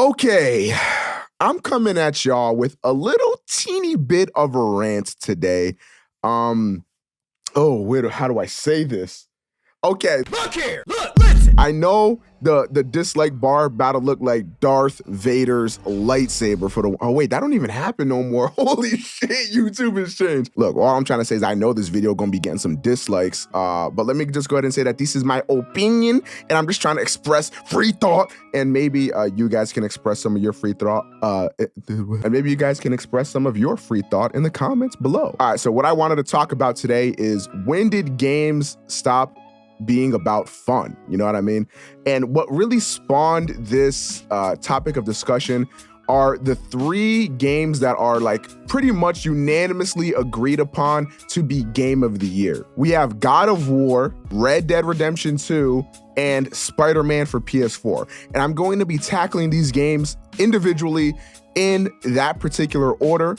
Okay, I'm coming at y'all with a little teeny bit of a rant today. Um, how do I say this? Okay. Look here, look, listen. I know the dislike bar about to look like Darth Vader's lightsaber for the. Oh wait, that don't even happen no more. Holy shit, YouTube has changed. Look, all I'm trying to say is I know this video gonna be getting some dislikes. But let me just go ahead and say that this is my opinion, and I'm just trying to express free thought, and maybe you guys can express some of your free thought. And maybe you guys can express some of your free thought in the comments below. All right, so what I wanted to talk about today is when did games stop being about fun? You know what I mean? And what really spawned this topic of discussion are the 3 games that are like pretty much unanimously agreed upon to be game of the year. We have God of War, Red Dead Redemption 2, and Spider-Man for PS4. And I'm going to be tackling these games individually in that particular order.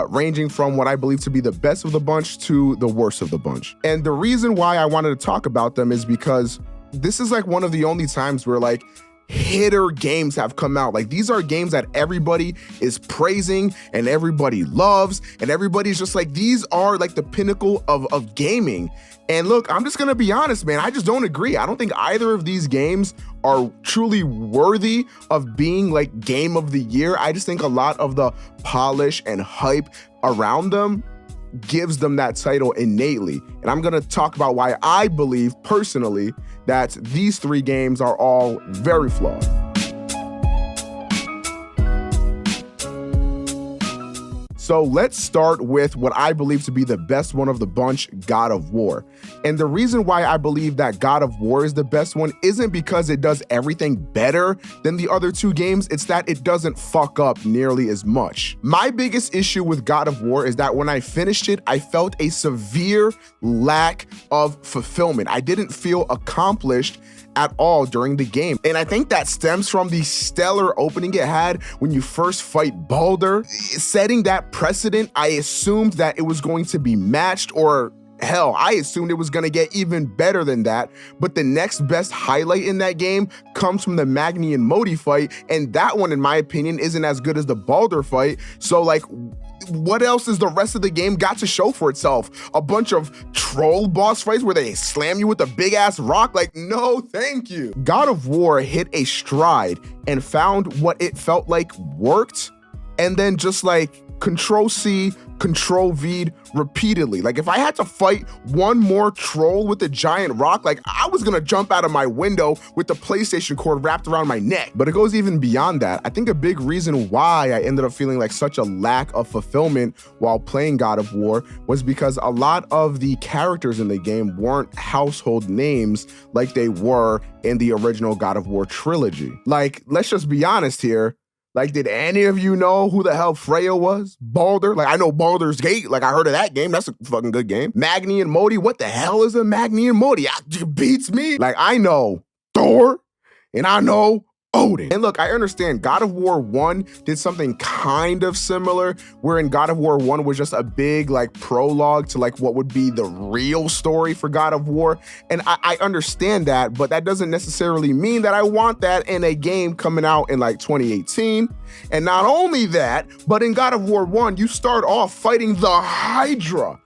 Ranging from what I believe to be the best of the bunch to the worst of the bunch. And the reason why I wanted to talk about them is because this is like one of the only times where like hitter games have come out. Like these are games that everybody is praising and everybody loves, and everybody's just like, these are like the pinnacle of gaming. And look, I'm just gonna be honest, man, I just don't agree. I don't think either of these games are truly worthy of being like game of the year. I just think a lot of the polish and hype around them gives them that title innately. And I'm gonna talk about why I believe personally that these 3 games are all very flawed. So let's start with what I believe to be the best one of the bunch, God of War. And the reason why I believe that God of War is the best one isn't because it does everything better than the other 2 games, it's that it doesn't fuck up nearly as much. My biggest issue with God of War is that when I finished it, I felt a severe lack of fulfillment. I didn't feel accomplished at all during the game. And I think that stems from the stellar opening it had when you first fight Baldur. Setting that precedent, I assumed that it was going to be matched, or hell, I assumed it was gonna get even better than that. But the next best highlight in that game comes from the Magni and Modi fight, and that one, in my opinion, isn't as good as the Baldur fight. So like, what else is the rest of the game got to show for itself? A bunch of troll boss fights where they slam you with a big ass rock? Like, no, thank you. God of War hit a stride and found what it felt like worked, and then just like Control C, Control V repeatedly. Like if I had to fight one more troll with a giant rock, like I was gonna jump out of my window with the PlayStation cord wrapped around my neck. But it goes even beyond that. I think a big reason why I ended up feeling like such a lack of fulfillment while playing God of War was because a lot of the characters in the game weren't household names like they were in the original God of War trilogy. Like, let's just be honest here. Like, did any of you know who the hell Freya was? Baldur? Like, I know Baldur's Gate. Like, I heard of that game. That's a fucking good game. Magni and Modi? What the hell is a Magni and Modi? It beats me. Like, I know Thor, and I know Odin. And look, I understand God of War 1 did something kind of similar, where in God of War 1 was just a big like prologue to like what would be the real story for God of War. And I understand that, but that doesn't necessarily mean that I want that in a game coming out in like 2018. And not only that, but in God of War 1, you start off fighting the Hydra.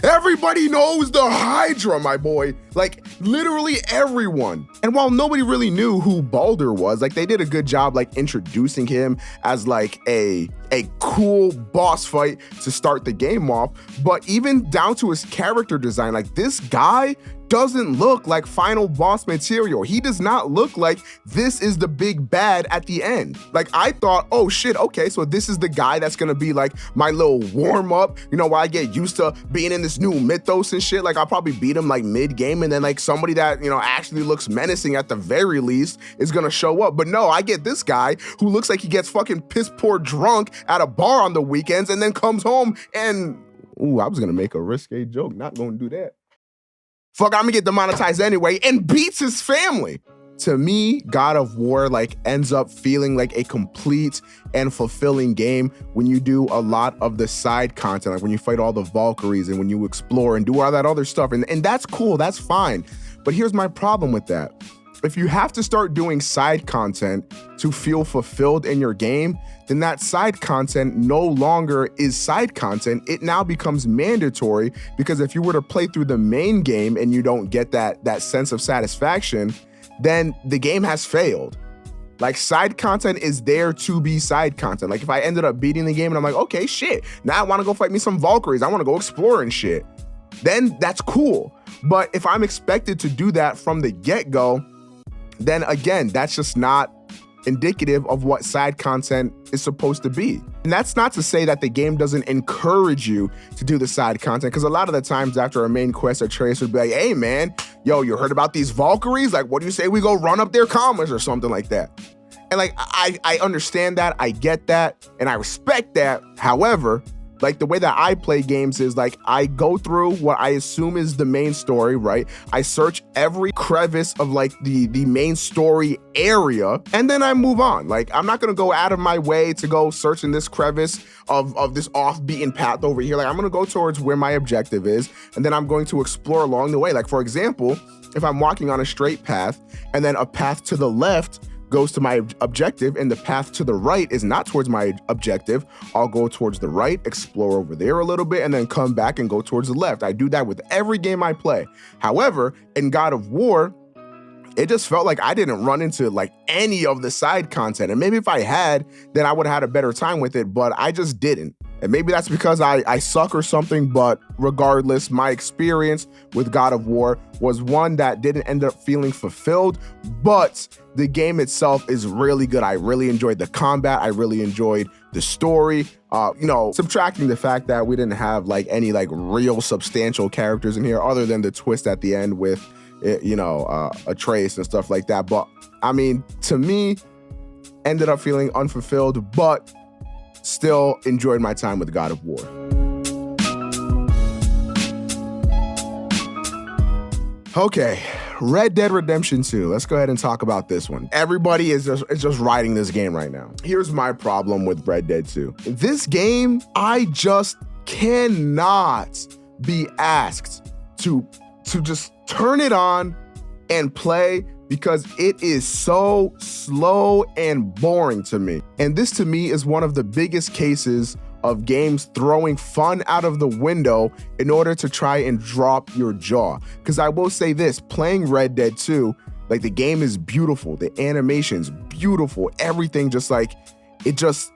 Everybody knows the Hydra, my boy. Like, literally everyone. And while nobody really knew who Baldur was, like, they did a good job, like, introducing him as, like, a cool boss fight to start the game off. But even down to his character design, like, this guy doesn't look like final boss material. He does not look like this is the big bad at the end. Like, I thought, oh shit, okay, so this is the guy that's gonna be like my little warm up, you know, while I get used to being in this new mythos and shit. Like, I'll probably beat him like mid game, and then like somebody that, you know, actually looks menacing at the very least is gonna show up. But no, I get this guy who looks like he gets fucking piss poor drunk at a bar on the weekends and then comes home and, ooh, I was gonna make a risque joke, not gonna do that. Fuck, I'm gonna get demonetized anyway, and beats his family. To me, God of War like ends up feeling like a complete and fulfilling game when you do a lot of the side content, like when you fight all the Valkyries and when you explore and do all that other stuff. And that's cool, that's fine. But here's my problem with that. if you have to start doing side content to feel fulfilled in your game, then that side content no longer is side content. It now becomes mandatory, because if you were to play through the main game and you don't get that sense of satisfaction, then the game has failed. Like, side content is there to be side content. Like, if I ended up beating the game and I'm like, okay, shit, now I want to go fight me some Valkyries, I want to go explore and shit, then that's cool. But if I'm expected to do that from the get-go, then again, that's just not indicative of what side content is supposed to be. And that's not to say that the game doesn't encourage you to do the side content, because a lot of the times after a main quest, a tracer would be like, hey man, yo, you heard about these Valkyries? Like, what do you say we go run up their commas or something like that? And like, I understand that, I get that, and I respect that. However, like, the way that I play games is like, I go through what I assume is the main story, right? I search every crevice of like the main story area, and then I move on. Like, I'm not gonna go out of my way to go search in this crevice of this off-beaten path over here. Like, I'm gonna go towards where my objective is, and then I'm going to explore along the way. Like, for example, if I'm walking on a straight path and then a path to the left goes to my objective and the path to the right is not towards my objective, I'll go towards the right, explore over there a little bit, and then come back and go towards the left. I do that with every game I play. However, in God of War, it just felt like I didn't run into like any of the side content. And maybe if I had, then I would have had a better time with it, but I just didn't. And maybe that's because I suck or something, but regardless, my experience with God of War was one that didn't end up feeling fulfilled, but the game itself is really good. I really enjoyed the combat. I really enjoyed the story. Subtracting the fact that we didn't have like any like real substantial characters in here other than the twist at the end with, a trace and stuff like that. But I mean, to me, ended up feeling unfulfilled, but still enjoyed my time with God of War. Okay, Red Dead Redemption 2. Let's go ahead and talk about this one. Everybody is just riding this game right now. Here's my problem with Red Dead 2. This game, I just cannot be asked to just turn it on and play, because it is so slow and boring to me. And this to me is one of the biggest cases of games throwing fun out of the window in order to try and drop your jaw. Because I will say this, playing Red Dead 2, like, the game is beautiful, the animation's beautiful, everything just like, it just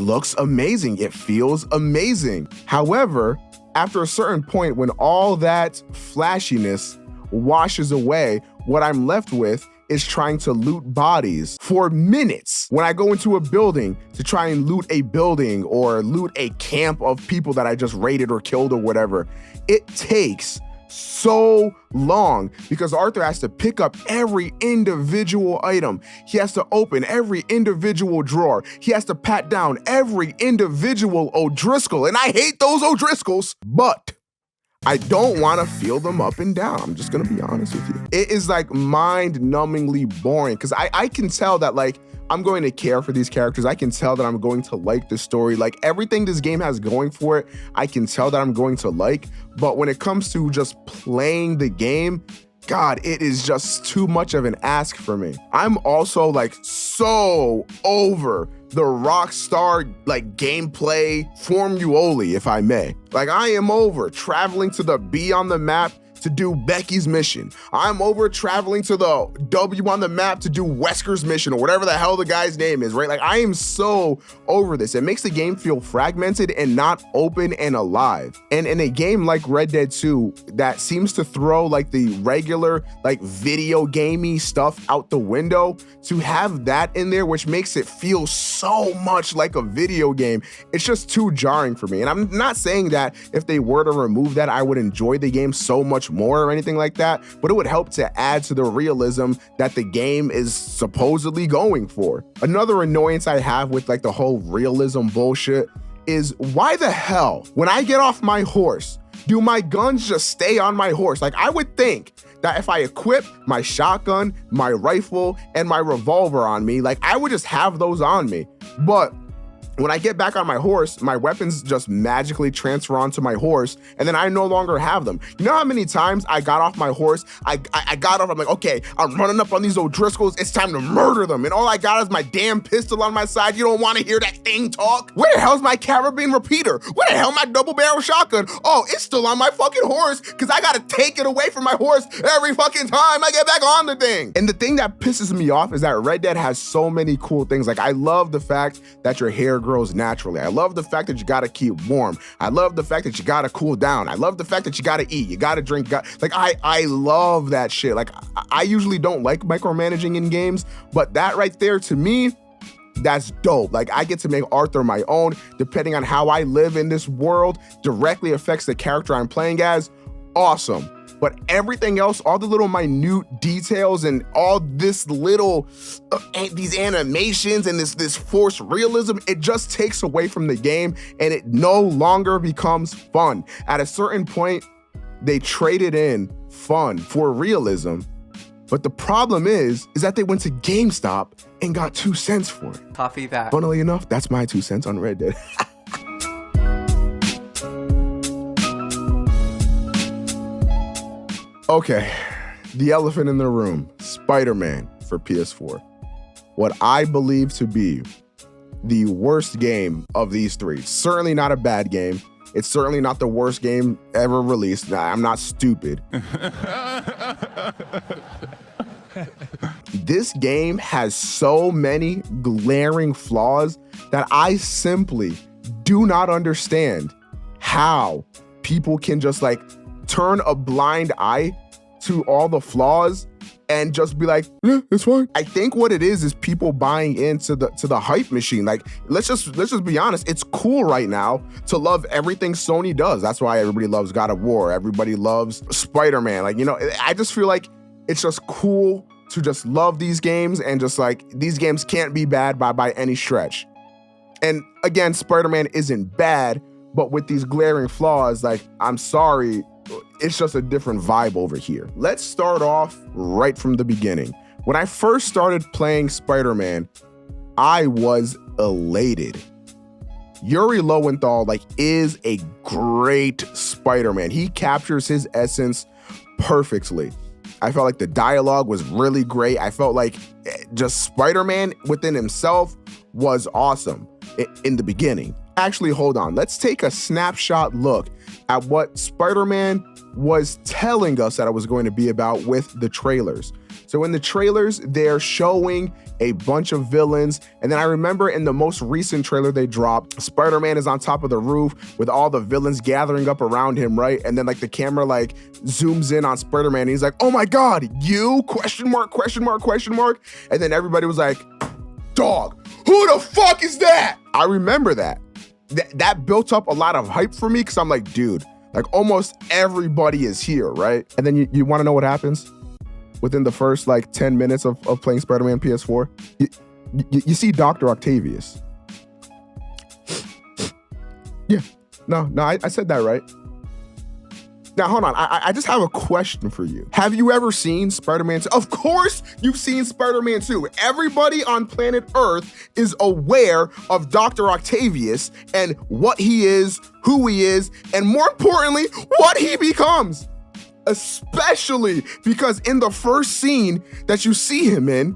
looks amazing, it feels amazing. However, after a certain point, when all that flashiness washes away, what I'm left with is trying to loot bodies for minutes. When I go into a building to try and loot a building or loot a camp of people that I just raided or killed or whatever, it takes so long because Arthur has to pick up every individual item. He has to open every individual drawer. He has to pat down every individual O'Driscoll. And I hate those O'Driscolls, but I don't want to feel them up and down. I'm just going to be honest with you. It is like mind-numbingly boring because I can tell that like I'm going to care for these characters. I can tell that I'm going to like the story. Like everything this game has going for it, I can tell that I'm going to like. But when it comes to just playing the game, God, it is just too much of an ask for me. I'm also like so over the Rockstar like gameplay formuoli, if I may. Like I am over traveling to the B on the map to do Becky's mission. I'm over traveling to the W on the map to do Wesker's mission or whatever the hell the guy's name is, right? Like I am so over this. It makes the game feel fragmented and not open and alive. And in a game like Red Dead 2 that seems to throw like the regular like video gamey stuff out the window, to have that in there, which makes it feel so much like a video game, it's just too jarring for me. And I'm not saying that if they were to remove that, I would enjoy the game so much more or anything like that, but it would help to add to the realism that the game is supposedly going for. Another annoyance I have with like the whole realism bullshit is why the hell, when I get off my horse, do my guns just stay on my horse? Like I would think that if I equip my shotgun, my rifle, and my revolver on me, like I would just have those on me. But When I get back on my horse, my weapons just magically transfer onto my horse, and then I no longer have them. You know how many times I got off my horse, I got off, I'm like, okay, I'm running up on these O'Driscolls, it's time to murder them, and all I got is my damn pistol on my side. You don't want to hear that thing talk? Where the hell's my carabine repeater? Where the hell my double barrel shotgun? Oh, it's still on my fucking horse, because I gotta take it away from my horse every fucking time I get back on the thing. And the thing that pisses me off is that Red Dead has so many cool things. Like, I love the fact that your hair grows naturally. I love the fact that you gotta keep warm. I love the fact that you gotta cool down. I love the fact that you gotta eat, you gotta drink. Like, I love that shit. Like, I usually don't like micromanaging in games, but that right there, to me, that's dope. Like, I get to make Arthur my own. Depending on how I live in this world, directly affects the character I'm playing as. Awesome. But everything else, all the little minute details and all this little, these animations and this forced realism, it just takes away from the game and it no longer becomes fun. At a certain point, they traded in fun for realism. But the problem is that they went to GameStop and got 2 cents for it. Coffee that. Funnily enough, that's my 2 cents on Red Dead. Okay, the elephant in the room, Spider-Man for PS4. What I believe to be the worst game of these three. Certainly not a bad game. It's certainly not the worst game ever released. Nah, I'm not stupid. This game has so many glaring flaws that I simply do not understand how people can just like turn a blind eye to all the flaws and just be like, yeah, it's fine. I think what it is people buying into the hype machine. Like, let's just be honest. It's cool right now to love everything Sony does. That's why everybody loves God of War. Everybody loves Spider-Man. Like, you know, I just feel like it's just cool to just love these games, and just like, these games can't be bad by any stretch. And again, Spider-Man isn't bad, but with these glaring flaws, like, I'm sorry, it's just a different vibe over here. Let's start off right from the beginning. When I first started playing Spider-Man, I was elated. Yuri Lowenthal, like, is a great Spider-Man. He captures his essence perfectly. I felt like the dialogue was really great. I felt like just Spider-Man within himself was awesome in the beginning. Actually, hold on. Let's take a snapshot look at what Spider-Man was telling us that it was going to be about with the trailers. So in the trailers, they're showing a bunch of villains. And then I remember in the most recent trailer they dropped, Spider-Man is on top of the roof with all the villains gathering up around him, right? And then like the camera like zooms in on Spider-Man and he's like, oh my God, you? Question mark, question mark, question mark. And then everybody was like, dog, who the fuck is that? I remember that. That built up a lot of hype for me because I'm like, dude, like almost everybody is here, right? And then you want to know what happens? Within the first like 10 minutes of playing Spider-Man PS4, you see Dr. Octavius. Yeah, no, I said that right. Now, hold on, I just have a question for you. Have you ever seen Spider-Man 2? Of course you've seen Spider-Man 2. Everybody on planet Earth is aware of Dr. Octavius and what he is, who he is, and more importantly, what he becomes. Especially because in the first scene that you see him in,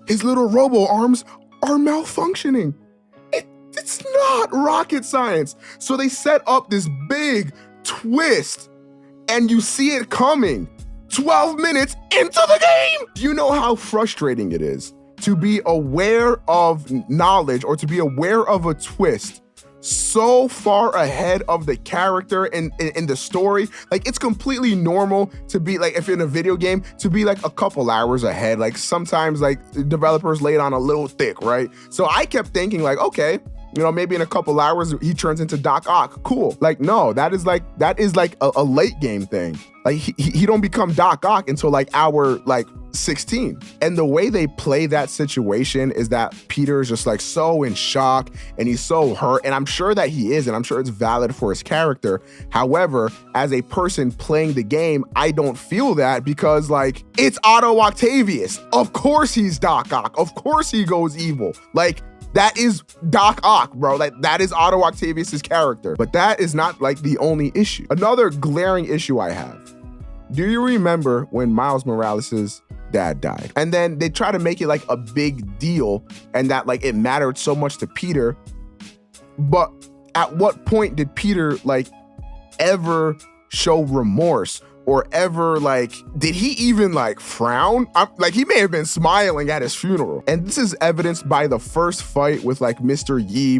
his little robo arms are malfunctioning. It's not rocket science. So they set up this big twist and you see it coming 12 minutes into the game. Do you know how frustrating it is to be aware of knowledge or to be aware of a twist so far ahead of the character in the story? Like, it's completely normal to be like, if in a video game, to be like a couple hours ahead. Like sometimes like developers lay it on a little thick, right? So I kept thinking like, okay, you know, maybe in a couple hours he turns into Doc Ock. Cool. Like, no, that is like a late game thing. Like he don't become Doc Ock until like hour like 16. And the way they play that situation is that Peter is just like so in shock and he's so hurt. And I'm sure that he is, and I'm sure it's valid for his character. However, as a person playing the game, I don't feel that because like it's Otto Octavius. Of course he's Doc Ock. Of course he goes evil. Like that is Doc Ock, bro. Like that is Otto Octavius's character. But that is not like the only issue. Another glaring issue I have. Do you remember when Miles Morales' dad died? And then they try to make it like a big deal and that like it mattered so much to Peter. But at what point did Peter like ever show remorse or ever like, did he even like frown? Like he may have been smiling at his funeral. And this is evidenced by the first fight with like Mr. Yi,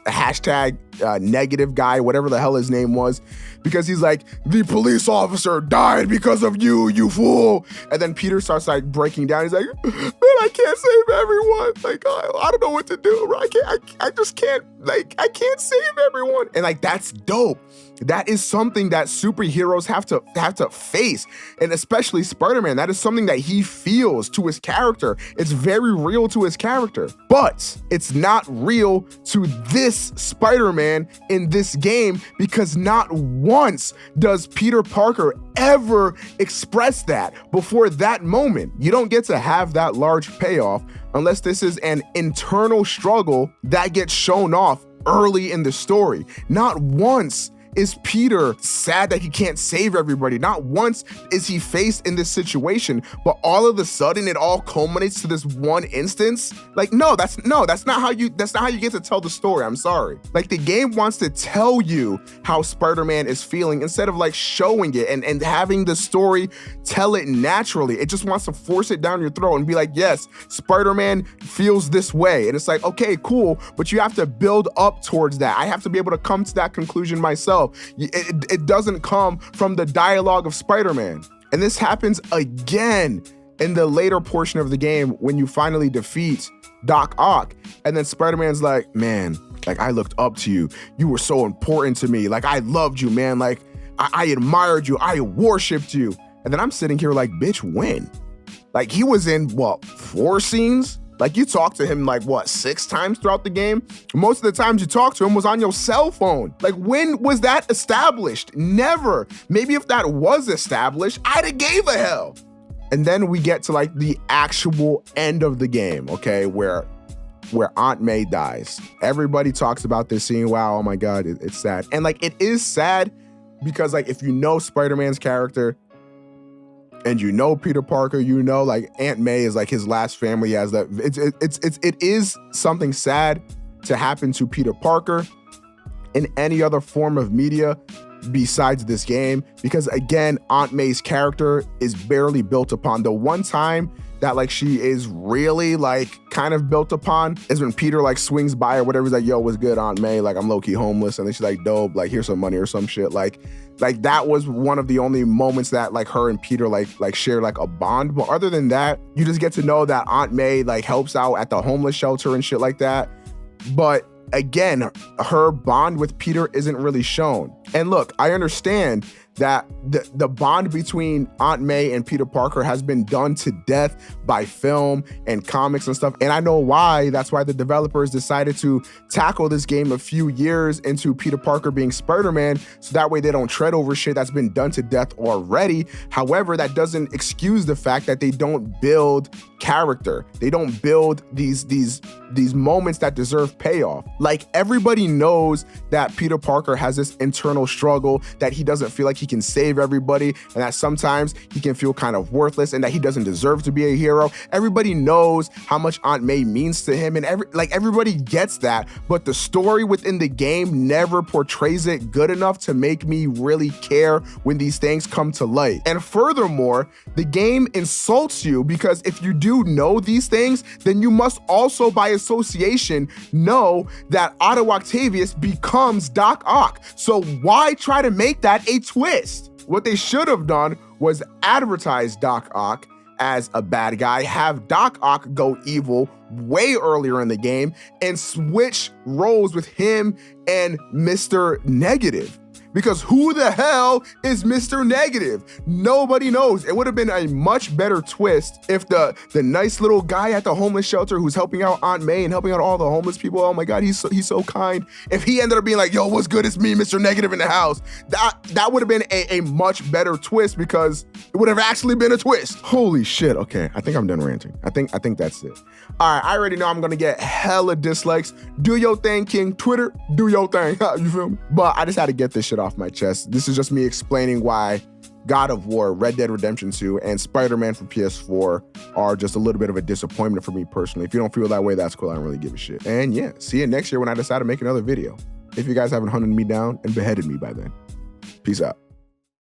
hashtag negative guy, whatever the hell his name was, because he's like, the police officer died because of you, you fool. And then Peter starts like breaking down. He's like, man, I can't save everyone. Like, I don't know what to do, bro. I just can't, like, I can't save everyone. And like, that's dope. That is something that superheroes have to face. And especially Spider-Man, that is something that he feels to his character. It's very real to his character, but it's not real to this Spider-Man in this game because not once does Peter Parker ever express that before that moment. You don't get to have that large payoff unless this is an internal struggle that gets shown off early in the story. Not once is Peter sad that he can't save everybody. Not once is he faced in this situation, but all of a sudden it all culminates to this one instance. Like, no, that's not how you get to tell the story. I'm sorry. Like the game wants to tell you how Spider-Man is feeling instead of like showing it and having the story tell it naturally. It just wants to force it down your throat and be like, yes, Spider-Man feels this way. And it's like, okay, cool, but you have to build up towards that. I have to be able to come to that conclusion myself. It doesn't come from the dialogue of Spider-Man. And this happens again in the later portion of the game when you finally defeat Doc Ock. And then Spider-Man's like, man, like I looked up to you. You were so important to me. Like I loved you, man. Like I admired you. I worshipped you. And then I'm sitting here like, bitch, when? Like he was in what, 4 scenes? Like you talked to him like what, 6 times throughout the game? Most of the times you talked to him was on your cell phone. Like when was that established? Never. Maybe if that was established, I'd have gave a hell. And then we get to like the actual end of the game, okay, where Aunt May dies. Everybody talks about this scene. Wow, oh my God, it's sad. And like it is sad because like if you know Spider-Man's character, and you know Peter Parker, you know like Aunt May is like his last family. He has that. It is something sad to happen to Peter Parker in any other form of media besides this game, because again, Aunt May's character is barely built upon. The one time that like she is really like kind of built upon is when Peter like swings by or whatever. He's like, yo, what's good, Aunt May? Like I'm low-key homeless. And then she's like, dope, like here's some money or some shit. Like that was one of the only moments that like her and Peter like share like a bond. But other than that, you just get to know that Aunt May like helps out at the homeless shelter and shit like that. But again, her bond with Peter isn't really shown. And look, I understand that the bond between Aunt May and Peter Parker has been done to death by film and comics and stuff. And I know why. That's why the developers decided to tackle this game a few years into Peter Parker being Spider-Man, so that way they don't tread over shit that's been done to death already. However, that doesn't excuse the fact that they don't build character. They don't build these moments that deserve payoff. Like everybody knows that Peter Parker has this internal struggle, that he doesn't feel like he can save everybody, and that sometimes he can feel kind of worthless and that he doesn't deserve to be a hero. Everybody knows how much Aunt May means to him, and everybody gets that, but the story within the game never portrays it good enough to make me really care when these things come to light. And furthermore, the game insults you because if you do know these things, then you must also by association know that Otto Octavius becomes Doc Ock. So why try to make that a twist? What they should have done was advertise Doc Ock as a bad guy, have Doc Ock go evil way earlier in the game, and switch roles with him and Mr. Negative. because who the hell is Mr. Negative? Nobody knows. It would have been a much better twist if the nice little guy at the homeless shelter who's helping out Aunt May and helping out all the homeless people, oh my God, he's so kind. If he ended up being like, yo, what's good? It's me, Mr. Negative in the house. That would have been a much better twist because it would have actually been a twist. Holy shit. Okay, I think I'm done ranting. I think that's it. All right, I already know I'm gonna get hella dislikes. Do your thing, King. Twitter, do your thing. You feel me? But I just had to get this shit off my chest. This is just me explaining why God of War, Red Dead Redemption 2, and Spider-Man for PS4 are just a little bit of a disappointment for me personally. If you don't feel that way, that's cool. I don't really give a shit. And yeah, see you next year when I decide to make another video. If you guys haven't hunted me down and beheaded me by then. Peace out.